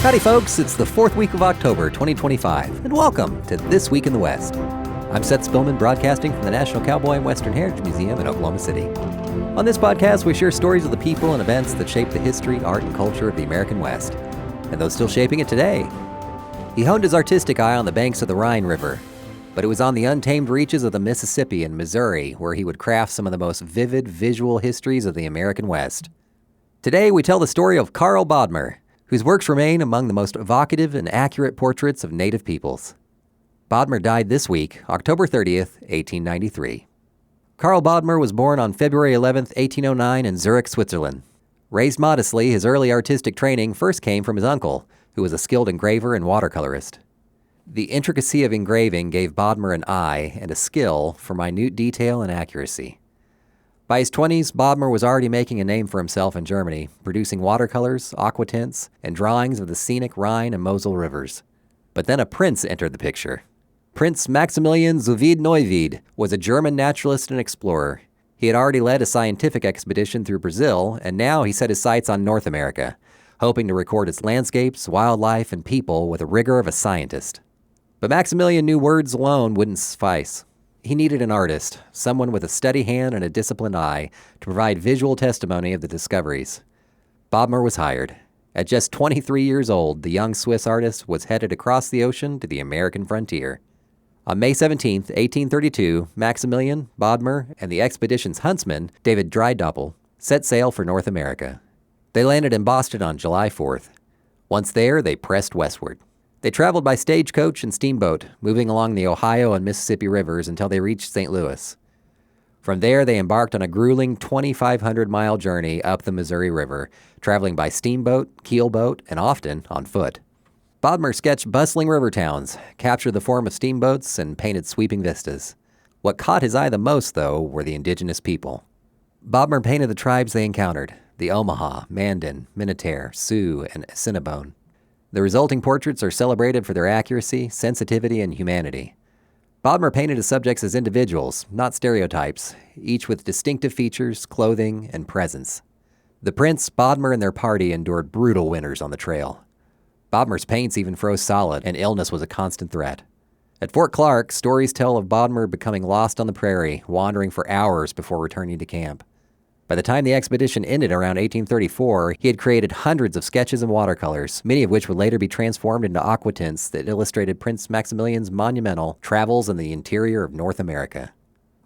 Howdy folks, it's the 4th week of October 2025, and welcome to This Week in the West. I'm Seth Spillman, broadcasting from the National Cowboy and Western Heritage Museum in Oklahoma City. On this podcast, we share stories of the people and events that shape the history, art, and culture of the American West, and those still shaping it today. He honed his artistic eye on the banks of the Rhine River, but it was on the untamed reaches of the Mississippi and Missouri where he would craft some of the most vivid visual histories of the American West. Today, we tell the story of Karl Bodmer, whose works remain among the most evocative and accurate portraits of Native peoples. Bodmer died this week, October 30th, 1893. Karl Bodmer was born on February 11th, 1809 in Zurich, Switzerland. Raised modestly, his early artistic training first came from his uncle, who was a skilled engraver and watercolorist. The intricacy of engraving gave Bodmer an eye and a skill for minute detail and accuracy. By his 20s, Bodmer was already making a name for himself in Germany, producing watercolors, aquatints, and drawings of the scenic Rhine and Mosel rivers. But then a prince entered the picture. Prince Maximilian zu Wied-Neuwied was a German naturalist and explorer. He had already led a scientific expedition through Brazil, and now he set his sights on North America, hoping to record its landscapes, wildlife, and people with the rigor of a scientist. But Maximilian knew words alone wouldn't suffice. He needed an artist, someone with a steady hand and a disciplined eye, to provide visual testimony of the discoveries. Bodmer was hired. At just 23 years old, the young Swiss artist was headed across the ocean to the American frontier. On May 17, 1832, Maximilian, Bodmer, and the expedition's huntsman, David Drydoppel, set sail for North America. They landed in Boston on July 4th. Once there, they pressed westward. They traveled by stagecoach and steamboat, moving along the Ohio and Mississippi rivers until they reached St. Louis. From there, they embarked on a grueling 2,500-mile journey up the Missouri River, traveling by steamboat, keelboat, and often on foot. Bodmer sketched bustling river towns, captured the form of steamboats, and painted sweeping vistas. What caught his eye the most, though, were the indigenous people. Bodmer painted the tribes they encountered, the Omaha, Mandan, Minatarre, Sioux, and Assiniboine. The resulting portraits are celebrated for their accuracy, sensitivity, and humanity. Bodmer painted his subjects as individuals, not stereotypes, each with distinctive features, clothing, and presence. The prince, Bodmer, and their party endured brutal winters on the trail. Bodmer's paints even froze solid, and illness was a constant threat. At Fort Clark, stories tell of Bodmer becoming lost on the prairie, wandering for hours before returning to camp. By the time the expedition ended around 1834, he had created hundreds of sketches and watercolors, many of which would later be transformed into aquatints that illustrated Prince Maximilian's monumental travels in the interior of North America.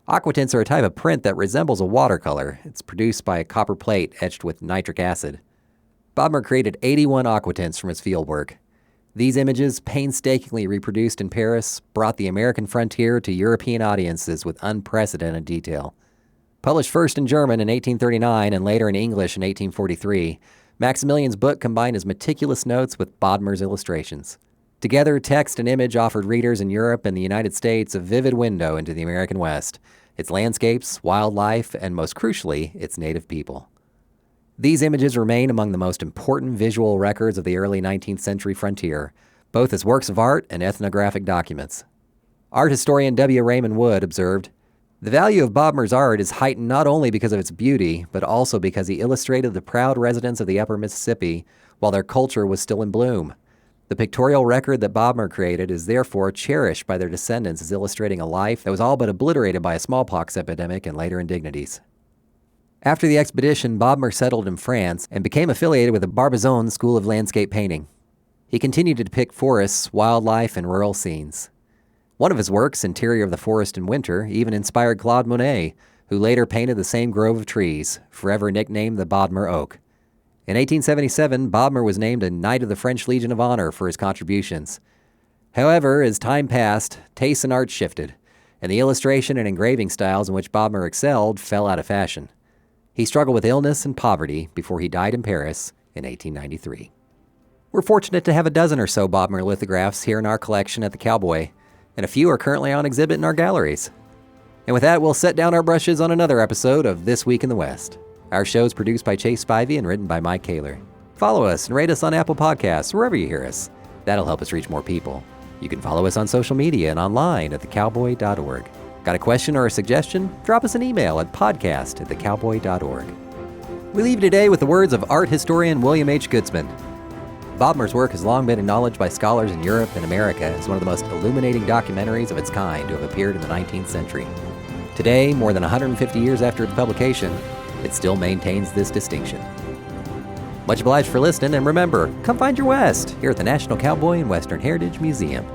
Aquatints are a type of print that resembles a watercolor. It's produced by a copper plate etched with nitric acid. Bodmer created 81 aquatints from his fieldwork. These images, painstakingly reproduced in Paris, brought the American frontier to European audiences with unprecedented detail. Published first in German in 1839 and later in English in 1843, Maximilian's book combined his meticulous notes with Bodmer's illustrations. Together, text and image offered readers in Europe and the United States a vivid window into the American West, its landscapes, wildlife, and most crucially, its native people. These images remain among the most important visual records of the early 19th century frontier, both as works of art and ethnographic documents. Art historian W. Raymond Wood observed, "The value of Bodmer's art is heightened not only because of its beauty, but also because he illustrated the proud residents of the upper Mississippi while their culture was still in bloom. The pictorial record that Bodmer created is therefore cherished by their descendants as illustrating a life that was all but obliterated by a smallpox epidemic and later indignities." After the expedition, Bodmer settled in France and became affiliated with the Barbizon School of Landscape Painting. He continued to depict forests, wildlife, and rural scenes. One of his works, Interior of the Forest in Winter, even inspired Claude Monet, who later painted the same grove of trees, forever nicknamed the Bodmer Oak. In 1877, Bodmer was named a Knight of the French Legion of Honor for his contributions. However, as time passed, tastes in art shifted, and the illustration and engraving styles in which Bodmer excelled fell out of fashion. He struggled with illness and poverty before he died in Paris in 1893. We're fortunate to have a dozen or so Bodmer lithographs here in our collection at the Cowboy, and a few are currently on exhibit in our galleries. And with that, we'll set down our brushes on another episode of This Week in the West. Our show is produced by Chase Spivey and written by Mike Kaler. Follow us and rate us on Apple Podcasts, wherever you hear us. That'll help us reach more people. You can follow us on social media and online at thecowboy.org. Got a question or a suggestion? Drop us an email at podcast@thecowboy.org. We leave you today with the words of art historian William H. Goodsman. Bodmer's work has long been acknowledged by scholars in Europe and America as one of the most illuminating documentaries of its kind to have appeared in the 19th century. Today, more than 150 years after its publication, it still maintains this distinction. Much obliged for listening, and remember, come find your West here at the National Cowboy and Western Heritage Museum.